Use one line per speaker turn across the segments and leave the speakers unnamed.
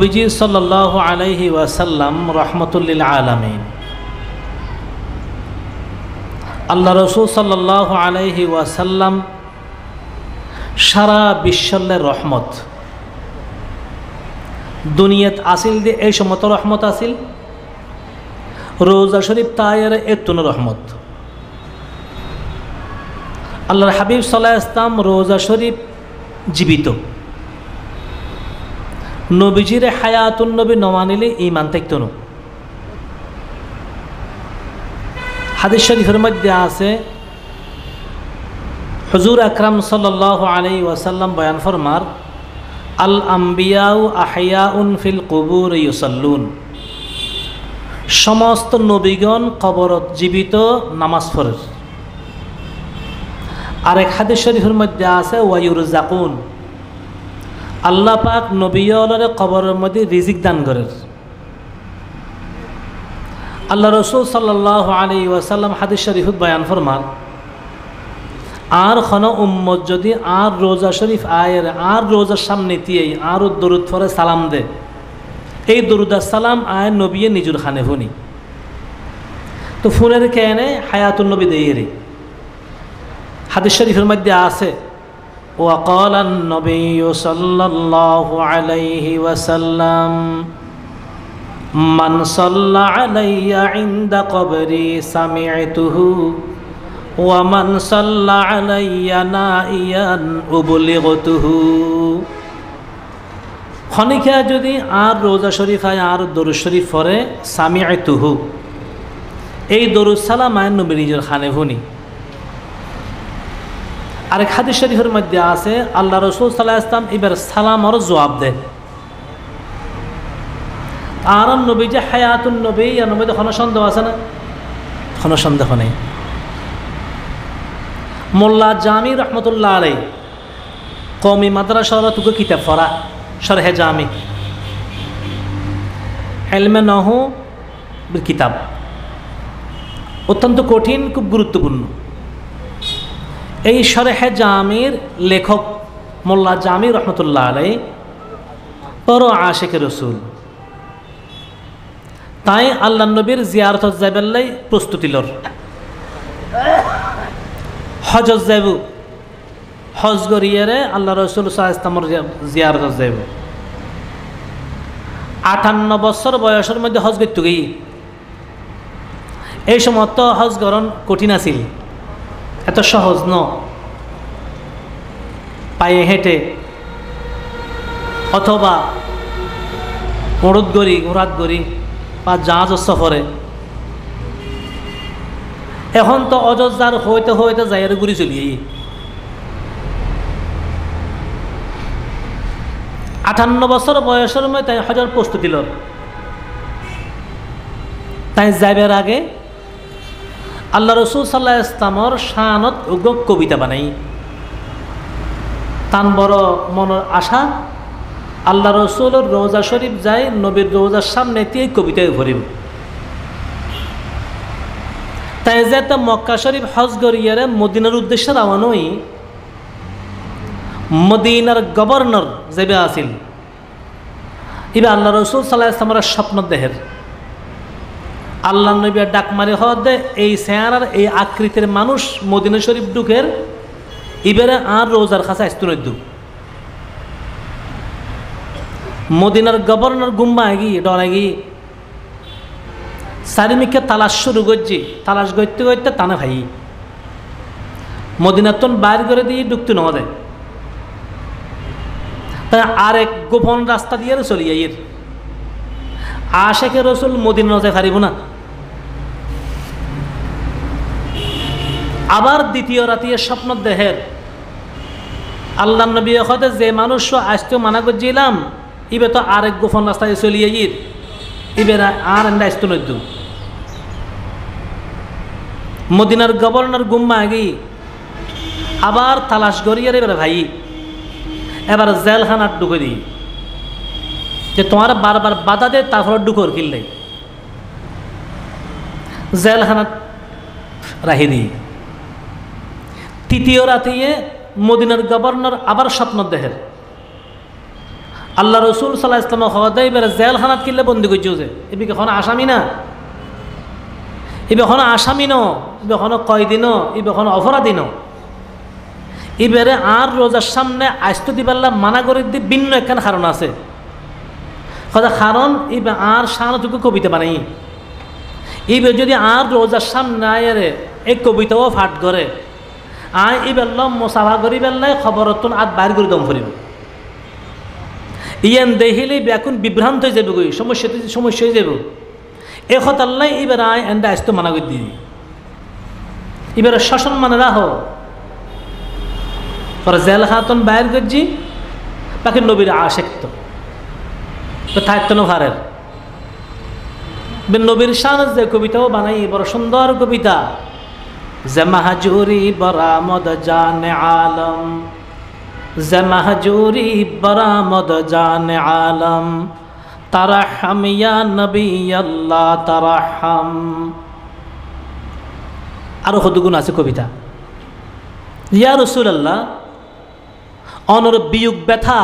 নবীজি সাল্লাল্লাহু আলাইহি ওয়াসাল্লাম রহমতুল লিল আলামিন। আল্লাহ রসুল সাল্লাল্লাহু আলাইহি ওয়াসাল্লাম সারা বিশ্বের রহমত। দুনিয়াত আসিল দিয়ে এই সমত রহমত আসিল, রোজা শরীফ তায়ের এতুন রহমত। আল্লাহর হাবিব সাল্লাল্লাহু আলাইহি ওয়াসাল্লাম রোজা শরীফ জীবিত। নবীজির হায়াতুন নবী নমানিলে ঈমান থাকতো না। হাদিস শরীফের মধ্যে আছে, হুজুর আকরাম সাল্লাল্লাহু আলাইহি ওয়াসাল্লাম বয়ান ফরমার, আল আম্বিয়াউ আহইয়াউন ফিল কুবুর ইউসাল্লুন। সমস্ত নবীগণ কবরত জীবিত, নামাজ পড়ে। আরেক হাদিস শরীফের মধ্যে আছে ওয়ায়ুরজাকুন, আল্লাহ পাক নবীওয়ালারে কবরের মধ্যে রিজিক দান করেন। আল্লাহ রসুল সাল্লাল্লাহু আলাইহি ওয়াসাল্লাম হাদিস শরীফত বয়ান ফরমান, আর খন উম্মত যদি আর রোজা শরীফ আয়ের আর রোজার সামনে দিয়েই আর দরুদ ফরে সালাম দে, এই দরুদ আর সালাম আয় নবীয়ে নিজুর খানে ফুনি তো ফুনের কেনে হায়াতুন নবী দেয়েরে। হাদিস শরীফের মধ্যে আছে, وقال النبي صلى الله عليه وسلم من صلى علي عند قبري سمعته ومن صلى علي نائيا أبلغته। খনিকা যদি আর রোজা শরীফ আয় আর দরুদ শরীফ পড়ে সামিআতুহু, এই দরুদ সালাম আয় নবী নিজের খানে ফুনি। আরেক হাদিস শরীফের মধ্যে আছে, আল্লাহ রসুল সাল্লাল্লাহু আলাইহি ওয়াসাল্লাম এবার সালাম আর জবাব দেয়। আর নবী যে হায়াতুন নবী, আর নবীতে কোনো সন্দেহ আছে না? কোনো সন্দেহ নেই। মোল্লা জামি রহমতুল্লাহ আলাই কওমি মাদ্রাসা তুকে কিতাব পড়া শরহে জামি ইলমে নহু কিতাব, অত্যন্ত কঠিন, খুব গুরুত্বপূর্ণ। এই শরহে জামির লেখক মোল্লা জামি রহমতুল্লাহ আলাই বড় আশিকে রসুল। তাই আল্লাহ নবীর জিয়ারত যাইবাল্লাই প্রস্তুতি লর, হজ যাইব, হজ গরিয়ারে আল্লাহ রসুল সাল্লাল্লাহু আলাইহি ওয়াসাল্লামের জিয়ারত যাইব। 58 বছর বয়সের মধ্যে হজ করতে গিয়ে এই সময় তো হজ গ্রহণ কঠিন আছিল, এত সহজ ন। পায়ে হেঁটে অথবা উড়দ গড়ি উড়াত গড়ি বা জাহাজ সফরে। এখন তো অযোধ্যার হইতে হইতে যাইয়ের ঘুরি চলিয়ে 58 বছর বয়সের মধ্যে তাই হজের প্রস্তুতি লর। তাই যাইবার আগে আল্লাহ রসুল সাল্লাল্লাহু আলাইহি ওয়াসাল্লামের শানত উগ্র কবিতা বানাই। তান বড় মনের আশা, আল্লাহ রসুলের রোজা শরীফ যায়, নবীর রোজার সামনে দিয়ে কবিতায় ভরিব। তাই যে মক্কা শরীফ হজ গরিয়ারে মদিনার উদ্দেশ্যে রাওয়ানোই, মদিনার গভর্নর যেবে আসিল, এবার আল্লাহ রসুল সাল্লাল্লাহু আলাইহি ওয়াসাল্লামের স্বপ্ন দেহের আল্লাহ নবী ডাক মারি হদে এই চেহারার এই আকৃতির মানুষ মদিনা শরীফ ঢুকের এবারে আর রোজার কাছে আসতে নদ্দু। মদিনার গভর্নর গুম্বা গি ডরাই গি চারিমিকে তালাশ শুরু করছি, তালাশ করতে করতে টানে ভাই মদিনার তন বাইর করে দিয়ে ঢুকতে নেওয়া যায়। তাই আরেক গোপন রাস্তা দিয়ে চলি যাই, আশেকে রসুল মদিনা নজায় পারিব না। আবার দ্বিতীয় রাতিয়ে স্বপ্ন দেহের আল্লাহ নবী হতে যে মানুষ আসতেও মানা করছিলাম, ইবে তো আরেক গোপন রাস্তায় চলিয়ে গিয়ে ইবে আর এন্ডা আসতো নদ্য। মদিনার গভর্নর গুম্মা গি আবার তালাশ করিয়ার এবারে ভাই এবার জেলখানার ঢুকে দিই যে তোমার বারবার বাধা দে, তারপর ঢুকর কিনলে জেলখানাত রাখি দিই। তৃতীয় রাতে মদিনার গভর্নর আবার স্বপ্ন দেহের আল্লাহ রসুল সাল্লাহ ইসলাম হদাই বেড়ে জেলখানাত কিনলে বন্দি করছে যে এবার এখন আসামি না, এবার এখন আসামি ন, এবার এখন কয়দিন, এবার এখন অপরাধী ন। এবারে আর রোজার সামনে আস্ত দিবাল্লা মানা করে দি ভিন্ন একখান কারণ আছে। কারণ এবার আর শানটুকু কবিতা বানাই, এবার যদি আর রোজার সামনে আয়ারে এই কবিতাও ফাট করে আয় এবার মোসাফা করি বেল্লাই খবরতন আর বাইর করে দম ফুরিব। ইয়ান দেখিলে এখন বিভ্রান্ত হয়ে যাবে, গই সমস্যা হয়ে যাব। এ হতাল্লাই এবার আয় এন্ডা আস্ত মানা করে দিই, এবার শাসন মানে রাহ পরে জেল খাতন বাইর করছি বাকি নবীর আশেক তো থাকতো না ভারের নবীর শান যে কবিতাও বানাই বড় সুন্দর কবিতা। জমাহজুরি বরামদ জানে আলম, জমাহজুরি বরামদ জানে আলম, তারাহম ইয়া নবী আল্লাহ তারাহম। আরো কতগুণ আছে কবিতা। ইয়া রাসূলুল্লাহ অনর বিয়োগ ব্যথা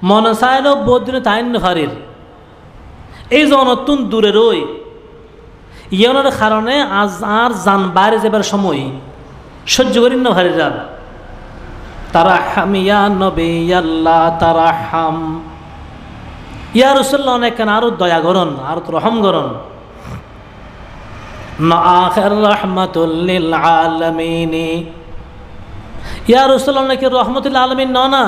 মনে চাইল বদিন তাইন ভারির এই যে অনতুন দূরে রই ইয়নের কারণে আজ আর জান বাইরে যাবার সময় সহ্য করি না ভারি যান। তারাহম ইয়া নবী আল্লাহ তারাহম। ইয়া রাসূলুল্লাহ অনেক কেন আরো দয়া করন আর রহম করন। না আখির রাহমাতুল লিল আলামিন। ইয়া রাসূলুল্লাহ নাকি রহমতুল আলামিন না।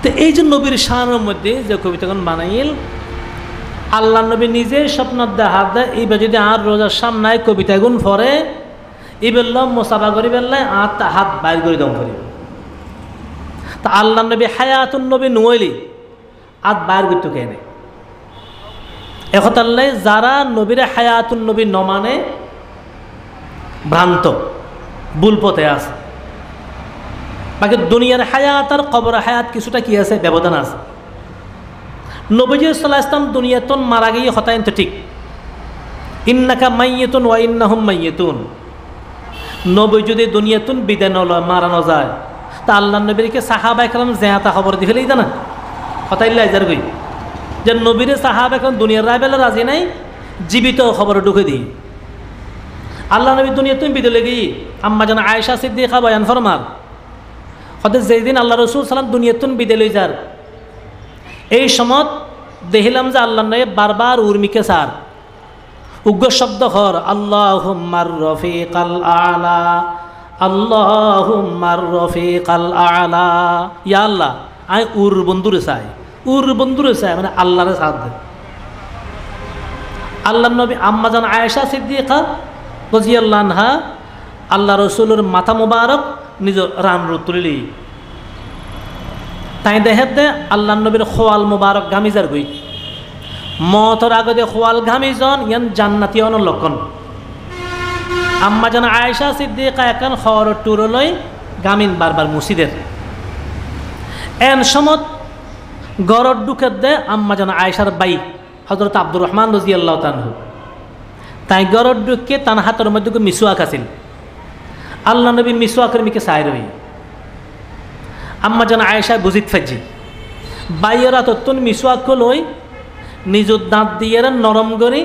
তো এই যে নবীর শানের মধ্যে যে কবিতাগুন বানাইল আল্লাহ নবী নিজে স্বপ্ন দেখাত দেয় এইবার যদি আর রোজার সামনে কবিতাগুন পড়ে এবার মোসাফা করি বেললাই আর হাত বাইর করে দম করি। তা আল্লাহ নবী হায়াতুন নবী নইলি আর বাইর করতে কে নেই একতাল্লাই যারা নবীর হায়াতুন নবী ন মানে ভ্রান্ত ভুল পথে আছে। বাকি দুনিয়ার হায়াত আর কবর হায়াত কিছুটা কি আছে ব্যবধান আছে। নবীজি সাল্লাল্লাহু আলাইহি ওয়াসাল্লাম দুনিয়াতন মারা গিয়ে হতায়ন তো ঠিক ইন্নাকা মাইয়িতুন ওয়া ইন্নাহুম মাইয়িতুন। নবী যদি দুনিয়াতুন বিদায় মারানো যায় তা আল্লাহ নবীকে সাহাবায়ে কেরাম জেয়াতা খবর দি ফেলেই জানা হতাইল্লা যার গই যে নবীর সাহাবা এখন দুনিয়ার রায়বেলা রাজি নাই জীবিত খবর ঢুকে দিই। আল্লাহ নবী দুনিয়াতুন বিদায় লেগে আম্মা জান আয়েশা সিদ্দিকা বয়ান ফরমার হতে যেদিন আল্লাহ রসুল সাল্লাম দুনিয়াতুন বিদায় লই যার এই সময় দেখিলাম যে আল্লাহ নবী বারবার উর্মিকে সার উগ্র শব্দ হর আল্লাহুম্মার রফিকাল আলা, আল্লাহুম্মার রফিকাল আলা। ইয়া আল্লাহ আই উর বন্ধুরে চাই, উর বন্ধুরে চাই মানে আল্লাহরে সাথ দে। আল্লাহ নবী আম্মা জান আয়েশা সিদ্দিকা রাদিয়াল্লাহু আনহা আল্লাহ রসুলের মাথা মুবারক নিজ রান তুলিলি তাই দেহে দে আল্লাহ নবীর খোয়াল মুবারক গামিজার গই মতর আগতে খোয়াল ঘামিজন ইয়ান জান্নাতি অন লক্ষণ। আম্মা জান আয়েশা সিদ্দিকা এখন খর টুরলই গামিন বারবার মুসিদের এন সমত গরর ঢুকে দে আম্মা জান আয়েশার বাই হযরত আব্দুর রহমান রাদিয়াল্লাহু তাআলা তাই গরর ঢুকে তার হাতের মধ্যে মিসওয়াক আছিল। আল্লাহ নবী মিসওয়াকের মিকে চাই রই আম্মা জান আয়েশা বুঝিত ফাজি বাইয়েরা তত্তুন মিসওয়াক লই নিজ দাঁত দিয়ে নরম করে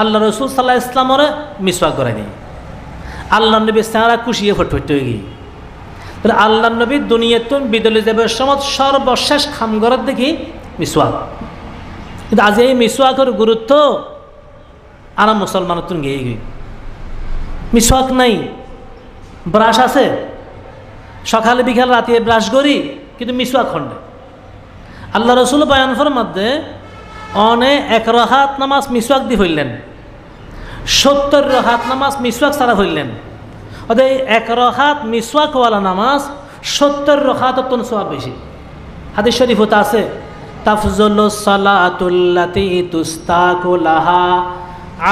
আল্লাহ রসুল সাল্লাহ ইসলামরে মিসওয়াক করে নি। আল্লাহ নবী সারা খুশিয়ে ফটফট হয়ে গিয়ে তাহলে আল্লাহ নবী দুনিয়াতুন বিদলে যাবার সময় সর্বশেষ খামগরের দেখি মিসওয়াক। কিন্তু আজ এই মিসওয়াকের গুরুত্ব আর মুসলমানের তুন গিয়ে গিয়ে মিসওয়াক নাই, ব্রাশ আছে সকালে বিকাল রাতে ব্রাশ করি কিন্তু মিসওয়াক খন্ডে। আল্লাহ রসুল বয়ান ফরমাতে অনে 1 রাকাত নামাজ মিসওয়াক দি হইলেন 70 রাকাত নামাজ মিসওয়াক ছাড়া হইলেন। অতএব 1 রাকাত মিসওয়াকওয়ালা নামাজ 70 রাকাতের তুন সওয়াব বেশি। হাদিস শরীফ হতে আছে তাফজুলুস সালাতুল্লাতি তুস্তাকু লাহা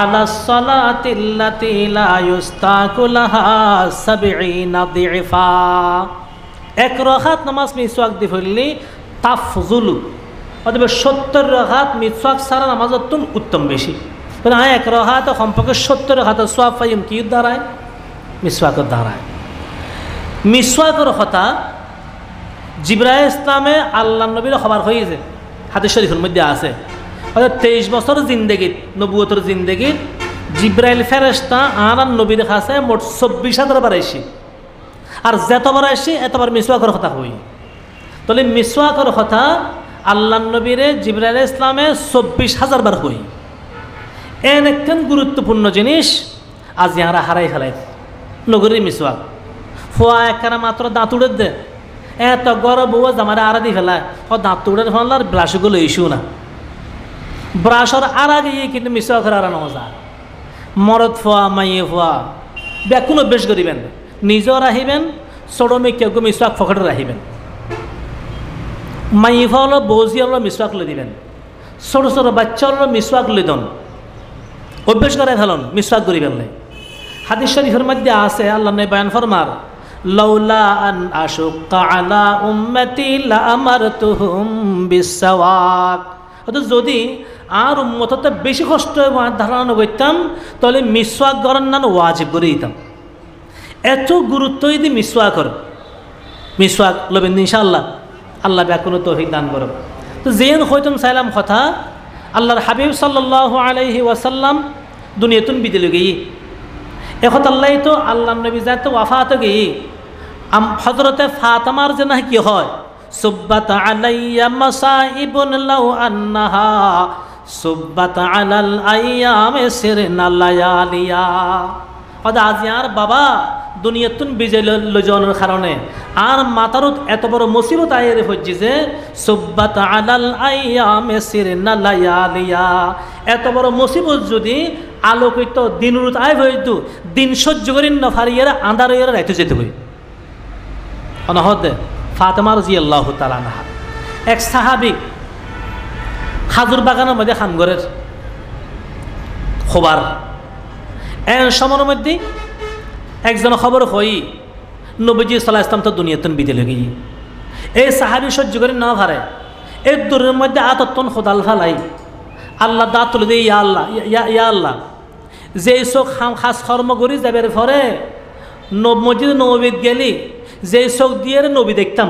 আলা সালাতিল্লাতি লা ইউস্তাকু লাহা 70 দিফা। 1 রাকাত নামাজ মিসওয়াক দি হইলি তাফজুলু অতএব 70 রাকাত মিসওয়াক ছাড়া নামাজের তুন উত্তম বেশি। মানে 1 রাকাত সম্পর্কে 70 রাকাতের সওয়াব পাইম কি দ্বারায় মিসওয়াকের দ্বারায়। মিসওয়াকের কথা জিবরাইল ইসলামে আল্লাহ নবীর খবর হয়েছে, হাদিস শরীফের মধ্যে আছে। 23 বছর জিন্দেগিত, নবুয়তের জিন্দেগিত জিবরাইল ফেরেশতা আর নবীর কাছে মোট 24,000 বার আইসি। আর যতবার আইসি এতবার মিসওয়াকের কথা হই। তাহলে মিসওয়াকের কথা আল্লাহ নবীরে জিবরাইল ইসলামে 24,000 বার হই। এন একখান গুরুত্বপূর্ণ জিনিস আজ ইয়ারা হারাই ফেলাই নগরীর মিসওয়াক। ফোয়া একখানা মাত্র দাঁত উড়ে দে, এত গড় বউয়া জামারে আড়া দি ফেলায়, দাঁত উড়ে ফেলার ব্রাশগুলো ইস্যু না, ব্রাশর আর আগে কিন্তু মিসওয়াকের আর নজা। মরদ ফোয়া মাইয়ে ফোয়া ব্যাকুন অভ্যেস করিবেন, নিজেও রাখিবেন, চড়মে কেউ মিসওয়াক ফকটে রাখিবেন। মাইয়ে ফোয়া হলো বৌজি হলো মিসওয়াক লে দিবেন, ছোটো ছোটো বাচ্চা হলো মিসওয়াক লে দন, অভ্যেস করে ফেলন মিসওয়াক করিবেন নাই। হাদিস শরীফের মধ্যে আছে আল্লাহ নবী বয়ান ফরমার, লাউলা আন আশুক্কা আলা উম্মতি লা আমারতুহুম বিসওয়াক। অর্থাৎ যদি আর উম্মততে বেশি কষ্ট ধারণা করতাম তাহলে মিসওয়াক করার নাম ওয়াজিব করে দিতাম। এত গুরুত্ব যদি মিসওয়াক কর, মিসওয়াক লবেন ইনশাআল্লাহ, আল্লাহ ব্যাকুনো তৌফিক দান করব। তো যেন হইতাম চাইলাম কথা আল্লাহর হাবিব সাল্লাল্লাহু আলাইহি ওয়াসাল্লাম দুনিয়াতুন বিদিল গিয়ে এখন আল্লাহ তো আল্লাহ নবী যায় তো ওয়াফাত গিয়ে হজরতে ফাতেমার যে না কি হয়, সুব্বাত আলাইয়া মাসাইবুন লাউ আন্নাহা সুব্বাত আলাল আইয়ামে সিরনা লায়ালিয়া। আজ আর বাবা দুনিয়াতুন বিজয় লজনের কারণে আর মাতারত এত বড় মুসিবত আয়ের হচ্ছে যে সুব্বাত আলাল আইয়ামে সিরনা লায়ালিয়া। এত বড় মুসিবত যদি আলোকিত দিনরুত আয় হইতো, দিন সহ্য করি না ফারিয়ারা আন্ধার হইয়ারা রাইতে যেতে হই। অনহদ ফাতেমা রাদিয়াল্লাহু তাআলা আনহা এক সাহাবী খাজুর বাগানের মধ্যে খানগরের খবর এন সময়ের মধ্যে একজন খবর হই নবীজি সাল্লাল্লাহু আলাইহি ওয়াসাল্লাম তো দুনিয়াতুন বিদায় লই। এই সাহাবী সহ্য করি না পারে, এই দূরের মধ্যে আততন খোদাল ফালাই আল্লাহ দাঁত তুলে দিয়ে ইয়া আল্লাহ ইয়া আল্লাহ, যে চোখ খাস কর্ম করি যাবের পরে মসজিদ নবীত গেলি যে চোখ দিয়ে নবী দেখতাম,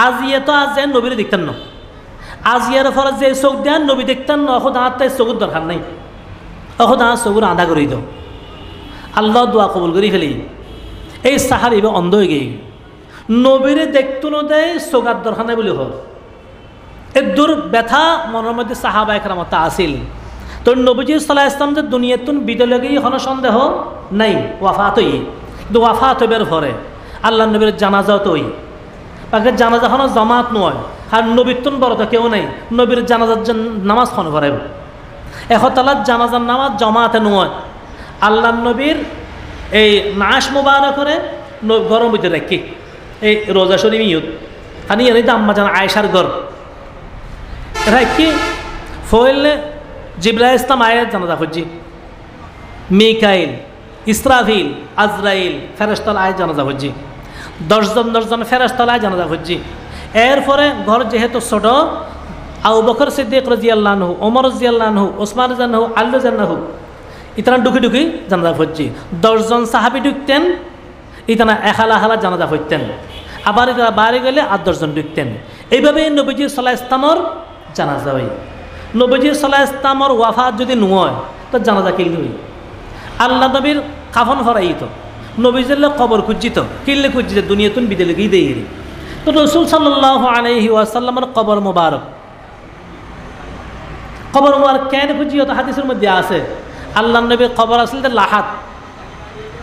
আজ ইয়ে তো আজ যেন নবীরে দেখতাম না, আজ ইয়ার পরে যে চোখ দেন নবী দেখতাম না, এখন হাত তাই চকুর দরকার নাই, এখন হাত চকুর আধা করে দাও, আল্লাহ দোয়া কবুল করি ফেলি। এই সাহাবী অন্ধ হয়ে গিয়ে নবীরে দেখতো না দেয় চোখার দরকার নাই বলে হল। এর দূর ব্যথা মনের মধ্যে সাহাবা একরামতা আসিল। তো নবীজি সাল্লাল্লাহু আলাইহি ওয়াসাল্লাম যে দুনিয়াতুন বিদায় লগে কোনো সন্দেহ নাই, ওয়াফাত হই। কিন্তু ওয়াফাত হইবার পরে আল্লাহ নবীর জানাজাও তো হই, তাকে জানাজা কোনো জমাত নয়, আর নবীর তুন বড় তো কেউ নাই, নবীর জানাজার নামাজ খন করাইব। এখতালার জানাজার নামাজ জমাতে নয়, আল্লাহ নবীর এই নাশ মোবারক করে গরম ভিতরে রাখি এই রোজা শরীফ ইউত খানি এনে তো আম্মা জানা আয়েশার ঘর রাখি ফইলে জিবরাইল ইসলাম আয়াত জানাজা খুঁজি, মিকাইল, ইসরাফিল, আজরাইল ফেরেশতাল আয়াত জানাজা খুঁজি, 10 জন ফেরেশতাল আয়াত জানাজা খুঁজি। এরপরে ঘর যেহেতু ছোট, আবু বকর সিদ্দিক রাদিয়াল্লাহু আনহু, ওমর রাদিয়াল্লাহু আনহু, ওসমান রাদিয়াল্লাহু আনহু, আলী রাদিয়াল্লাহু ইতারা ঢুকি ঢুকি জানাজা খুঁজি। 10 জন সাহাবী ঢুকতেন, ইতারা এখালা হালা জানাজা খুঁজতেন, আবার ইতারা বাইরে গেলে 8-10 জন ঢুকতেন। এইভাবে নবীজি সাল্লাল্লাহু আলাইহি ওয়াসাল্লামর জানাজা হয়। নবীজি সাল্লাল্লাহু আলাইহি ওয়াসাল্লামর ওয়াফাত যদি নয় তো জানাজা কিনলে হই। আল্লাহ নবীর কাফন ফরাই তো নবীজির কবর খুঁজিত, কিনলে খুঁজিত দুনিয়াতুন বিদায় লেগেই দেয়। তো রাসূল সাল্লাল্লাহু আলাইহি ওয়াসাল্লামের কবর মোবারক, কবর মোবারক কেন খুঁজিও তো হাদিসের মধ্যে আছে। আল্লাহ নবীর কবর আসলে লাহাত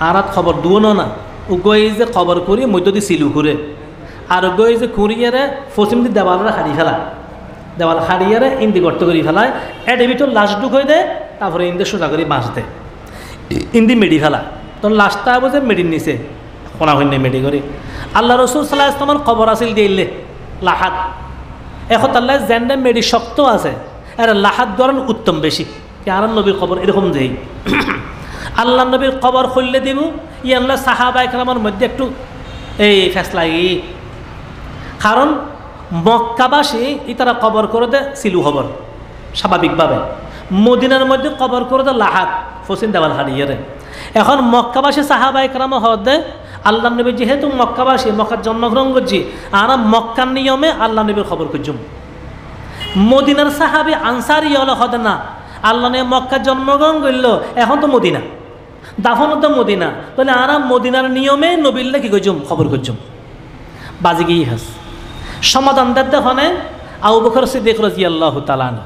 আরাত খবর দুনো না, ও গই যে কবর করি মধ্য দিয়ে সিলু করে, আর গই যে খুঁড়িয়ারে পশ্চিম দিয়ে দেওয়ালরা হারিয়ে ফেলা, দেওয়াল হারিয়ারে ইন্দি গর্ত করি ফেলায়, এর ভিতর লাশ ঢুক হয়ে দেয়, তারপরে ইন্দি সোজা করে বাঁশ দেয়, ইন্দি মেডি ফেলা। তখন লাশটা বোঝে মেডির নিচে কোনা হইন মেডি করে। আল্লাহ রসুল সাল্লাল্লাহু আলাইহি ওয়াসাল্লামের কবর আসিল দিলে লাহাত। এখন আল্লাহ জেন্ডে মেডি শক্ত আছে, আর লাহাত ধরেন উত্তম বেশি, আর নবীর কবর এরকম যেই আল্লাহ নবীর কবর খুললে দিব ই আল্লাহ সাহাবা একরামের মধ্যে একটু এই ফেসলা, কারণ মক্কাবাসী ইতারা কবর করে দে সিলু খবর স্বাভাবিকভাবে, মদিনার মধ্যে কবর করে দে লাহাত ফসিন দেওয়াল হারিয়ে। এখন মক্কাবাসী সাহাবা একরাম হদে আল্লাহ নবী যেহেতু মক্কাবাসী, মক্কার জন্মগ্রহণ করছি, আর মক্কার নিয়মে আল্লাহ নবীর খবর খুঁজুম। মদিনার সাহাবি আনসারি হলো হতে না, আল্লাহ নবী মক্কার জন্মগ্রহণ করলো, এখন তো মদিনা, দাফন তো মদিনা, তাহলে আর মদিনার নিয়মে নবীল্লা কি খুঁজুম, খবর খুঁজুম। বাজি গিয়ে হাস সমাধান দেখতে হনে আবু বকর সিদ্দিক রাদিয়াল্লাহু তাআলা আনহু।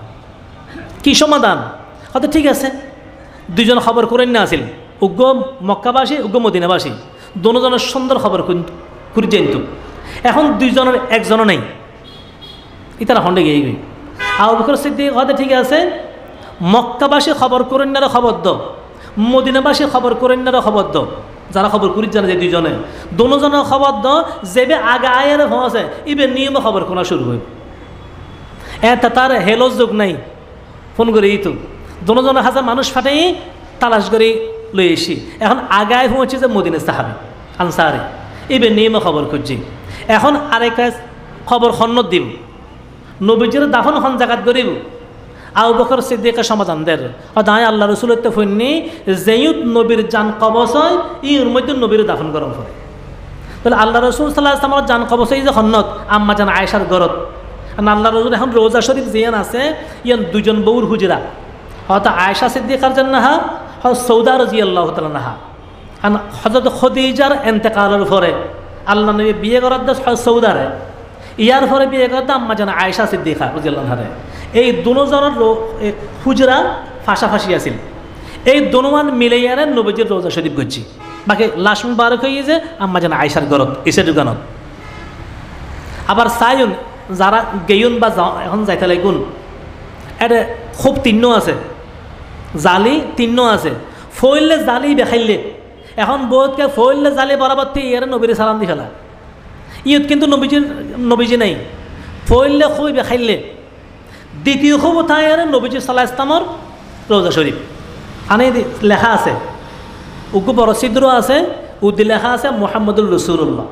কি সমাধান? হয়তো ঠিক আছে, দুইজন খবর করেন না আসিল, উগ্র মক্কাবাসী, উগ্র মদিনাবাসী, দুজনের সুন্দর খবর করে জানত। এখন দুইজনের একজনও নেই, ইতারা হন্ডে গিয়ে গই। আবু বকর সিদ্দিক হয়তো ঠিক আছে, মক্কাবাসী খবর করেন না খবর দ, মদিনাবাসী খবর করেন না খবর দ, যারা খবর করি জানে যে দুজনের খবর দ, যেবে আগে আয়ের আছে ইবে নিয়মে খবর করা শুরু হইব। এটা তার হেলো যোগ নাই, ফোন করে তো দুজনের হাজার মানুষ ফাটাই তালাশ করে লই এসি। এখন আগায় হচ্ছে যে মদিনা সাহাবি আনসারে, ইবে নিয়মে খবর খুঁজছি। এখন আরেকটা খবর সন্ন্যত দিব, নবীজির দাফন হন জাগাত করিব। আবু বকর সিদ্দিকের সমাধান দের দায় আল্লাহ রসুলের তো ফন্নি যেইত নবীর জান কবচ হয় ইর মধ্যে নবীর দাফন গরম হয়। তাহলে আল্লাহ রসুল সাল্লাহ আসলামের জান কবচ এই যে সন্ন্যত আম্মা জান আয়েশার গরত। আল্লাহ রসুল এখন রোজা শরীফ জিয়ান আছে, ইয়ান দুজন বউর হুজরা, হয়তো আয়েশা সিদ্দিকার জান্নাহা, হয় সৌদা রাদিয়াল্লাহু তাআলা নাহা। কারণ হযরত খদিজার ইন্তেকালের পরে আল্লাহ নবী বিয়ে করার দেশ হয় সৌদারে, ইয়ার পরে বিয়ে করার আম্মা জান আয়েশা সিদ্দিকা রাদিয়াল্লাহু আনহা। এই দুজনের হুজরা ফাঁসাফাঁসি আছিল, এই দুনুমান মিলাইয়ারে নবীজির রোজা শরীফ করছি। বাকি লাশ মুবারক হয়ে যে আম্মা জান আয়েশার ঘরত এসে দোকানত। আবার সাইন যারা গেয়ুন বা এখন যাইতে লাগুন, এটা খুব তিন্ন আছে, জালি তিন্ন আছে। ফইলে জালি দেখাইলে এখন বহুতকে ফইলে জালি বরাবর এর নবীর সালাম দি ফেলা, ইয়ত কিন্তু নবীজি নাই। ফইলে খুবই দেখাইলে দ্বিতীয় খুব তাই আর নবীজি সাল্লাল্লাহু আলাইহি ওয়াসাল্লামর রোজা শরীফ আনে লেখা আছে, উগু বড় ছিদ্র আছে, উদ্দি লেখা আছে মুহাম্মদুর রাসূলুল্লাহ।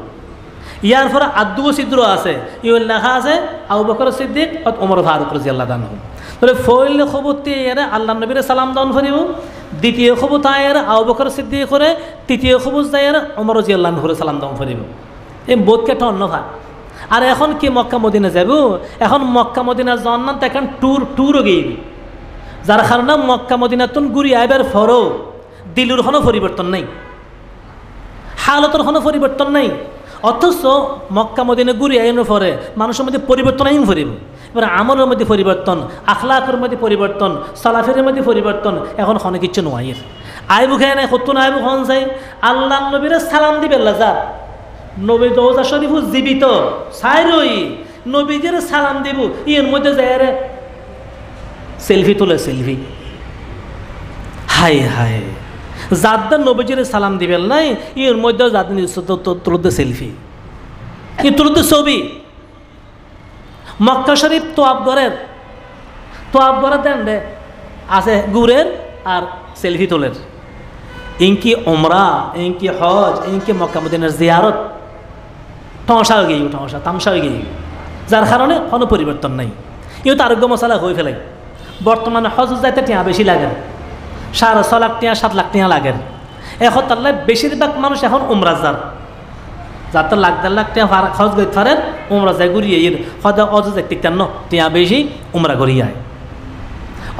ইয়ার পরে আদু ছিদ্র আছে, ইউল লেখা আছে আবু বকর সিদ্দিক আর ওমর ফারুক রাদিয়াল্লাহু আনহু। তাহলে ফইল খবরটি এর আল্লাহ নবীর সালাম দান করিব, দ্বিতীয় খবর তাই এর আবু বকর সিদ্দিক করে, তৃতীয় খবর তাই এর ওমর রাদিয়াল্লাহু আনহুর সালাম দান করিব। এই বোধকে একটা অন্য ভাগ। আর এখন কি মক্কা মদিনা যাব, এখন মক্কা মদিনা যাওয়ার নাম এখন ট্যুরও গিয়ে, যার কারণে মক্কা মদিনাতুন ঘুরি আইবার ফরও দিলুর কোনো পরিবর্তন নাই, হালতর কোনো পরিবর্তন নাই। অথচ মক্কা মদিনা ঘুরি আইনের পরে মানুষের মধ্যে পরিবর্তন আইন ফরিব। এবার আমলের মধ্যে পরিবর্তন, আখলাকের মধ্যে পরিবর্তন, সালাফের মধ্যে পরিবর্তন, এখন কোনো কিছু নয়। আইবু খায় নাই কত না আইবু খন চাই আল্লাহ নবীর সালাম দিবে যা নবী রোজা শরীফ জীবিত চাই রই নবীজির সালাম দিব, ইয়ের মধ্যে যায় রে সেলফি তোলে সেলফি। হাই হাই যাদের নবীজির সালাম দিবেন নাই ইয়ের মধ্যে যাদের তুলতে সেলফি, ই তুলতে ছবি। মক্কা শরীফ তোয়াব ঘরের দেন রে আছে গুড়ের আর সেলফি তোলের। ইনকি ওমরা, ইনকি হজ, ইনকি মক্কা মদিনার জিয়ারত ঠংসা হয়ে গিয়ে ঠংসা তামসা হয়ে গিয়ে, যার কারণে কোনো পরিবর্তন নাই। ইও তো আরোগ্য মশলা হয়ে ফেলে। বর্তমানে হজ যাইতে টিয়া বেশি লাগে, 6.5 লাখ টিয়া 7 লাখ টিয়া লাগে। এখন তার বেশিরভাগ মানুষ এখন উমরা যাতে লাখ 1.5 লাখ টিয়া হজ গই ফারেন উমরা যায় ঘুরিয়ে হয়তো অজ দেখতে কেন টিয়া বেশি উমরা ঘুরিয়ে আয়।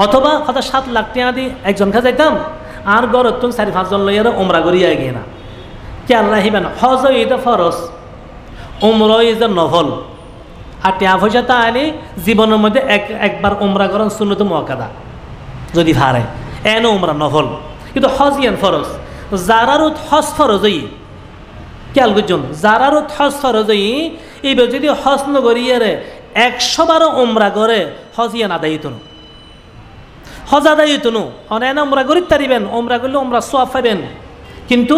অথবা হয়তো 7 লাখ টিয়া দিয়ে একজনকে যাইতাম আর গড় 4-5 জন লইয়ার উমরা ঘুরিয়ে গিয়ে না খেয়াল রাখিবেন। হজ এটা ফরজ, উমরা ইজ নফল। আর টিয়া পয়সা তা আনি জীবনের মধ্যে একবার উমরা করেন সুন্নত মুআক্কাদা যদি হারে এন উমরা নফল, কিন্তু হজ ইয়ান ফরজ। যারার হজ ফরজ খেয়াল করছেন, যারার হজ ফরজ এইবার যদি হজ নগরিয়ারে 100 বার উমরা করে হজ ইয়ান আদায় হইত না, হজ আদায় হইত না। অনেক উমরা করি তারিবেন, উমরা করলে উমরা সওয়াব পাবেন, কিন্তু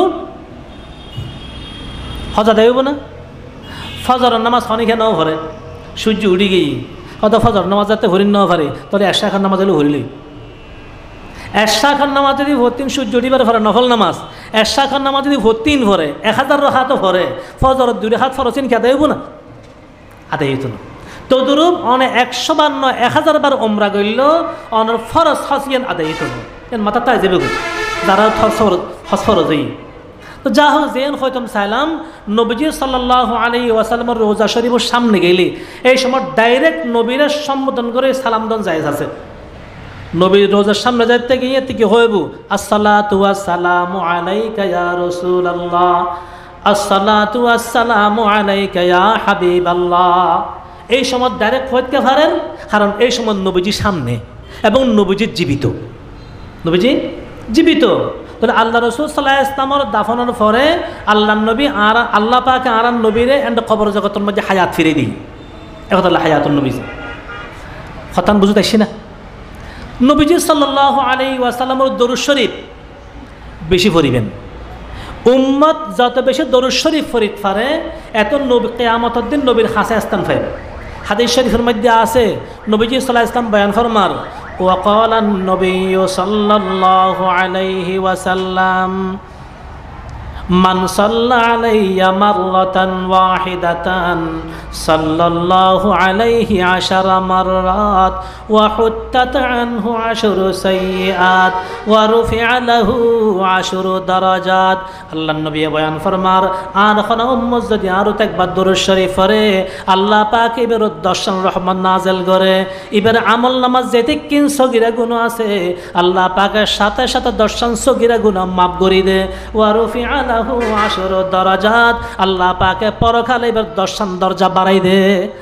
হজ আদায় হইব না। ফজরের নামাজ খনিখে নাও ভরে, সূর্য উঠি গিয়ে হয়তো ফজর নামাজ যাতে হরিণ নাও পারে, তাহলে এশা খান নামাজ হলে হরিলেই। এশা খান নামাজ যদি ভর্তিন সূর্য উঠিবার ভরে নফল নামাজ, এশা খান নামাজ যদি ভর্তিন ভরে 1000 রাকাতও ভরে, ফজরের 2 রাকাত ফরজিন কি আদায় হইব না? আদায় হইত না। তদুরূপ অনেক 100 বার নয় 1000 বার উমরা করল অনেক ফরজ হজ ইয়ান আদায় হইত না। মাথা তাই যাবে যারা হজ ফরজ তো যা হোক যেন হয়তো চাইলাম নবীজি সাল্লাল্লাহু আলাইহি ওয়াসাল্লামের রোজা শরীফের সামনে গেলে এই সময় ডাইরেক্ট নবীরে সম্বোধন করে সালাম দেন জায়েজ আছে। নবীর রোজার সামনে যাইতে গিয়ে কি হইব, আসসালাতু ওয়াসসালামু আলাইকা ইয়া রাসূলুল্লাহ, আসসালাতু ওয়াসসালামু আলাইকা ইয়া হাবিবাল্লাহ। এই সময় ডাইরেক্ট হইতে পারেন, কারণ এই সময় নবীজি সামনে এবং নবীজি জীবিত, নবীজি জীবিত। তাহলে আল্লাহ রসুল সাল্লাল্লাহু আলাইহি ওয়াসাল্লামের দাফনের পরে আল্লাহ নবী আর আল্লাহ পাক আর নবীরে এন্ড কবর জগতের মধ্যে হায়াত ফিরে দিই। এখন আল্লাহ হায়াতুন নবী খতান বুঝতে আসছি না। নবীজি সাল্লাল্লাহু আলাইহি ওয়াসাল্লামের দরুদ শরীফ বেশি পড়িবেন। উম্মত যত বেশি দরুদ শরীফ পড়িতে পারে এত নবী কিয়ামতের দিন নবীর কাছে স্থান পাবে। হাদিস শরীফের মধ্যে আছে নবীজি সাল্লাল্লাহু আলাইহি ওয়াসাল্লাম বয়ান ফরমার, وقال النبي صلى الله عليه وسلم من صلى علي مرة واحدة صلى الله عليه 10 مرات وحتت عنه 10 سيئات ورفع له 10 درجات। আল্লাহ নবী বয়ান ফরমার, আর কোন উম্মত যদি আরো একবার দরুদ শরীফ পড়ে আল্লাহ পাক এবার 10 রহমত নাযিল করে, এবার আমল নামাজ যেতে কিন সগীরা গুনাহ আছে আল্লাহ পাকের সাথে সাথে 10 সগীরা গুনাহ মাফ করে দে। ওয়া রুফিআ লাহু 10 দরাজাত, আল্লাহ পাকে পরকালে এবার 10 দরজা বাড়াই দে।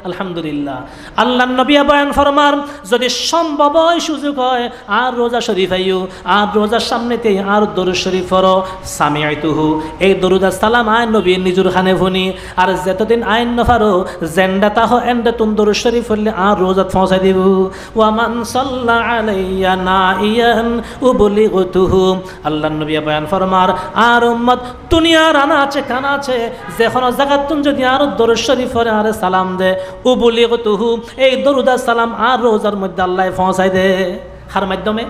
আলহামদুলিল্লাহ। আল্লাহ নবী বয়ান ফরমার, যদি সম্ভব হয় সুযোগ হয় আর রোজা শরীফ আইও, আর রোজার সামনেতে আর দরুদ শরীফ পড়ো। সামিআতুহু, এই দরুদ সালাম আয় নবী নিজুর খানে ভুনি, আর যতদিন আইন নফারো জেন্ডা তাহ এন্ডে তুম দরুদ শরীফ পড়লে আর রোজাত পৌঁছাই দিব। ওয়া মান সাল্লা আলাইয়া নাইয়ান উবলিগতুহু, আল্লাহ নবী বয়ান ফরমার, আর উম্মত দুনিয়ার আনা আছে কানা আছে যে কোনো জায়গাত তুম যদি আর দরুদ শরীফ পড়ে আর সালাম দে, উবলিগতুহু, এই দরুদ সালাম আর রোজার মধ্যে আল্লাহ পৌঁছাই দে। কার মাধ্যমে?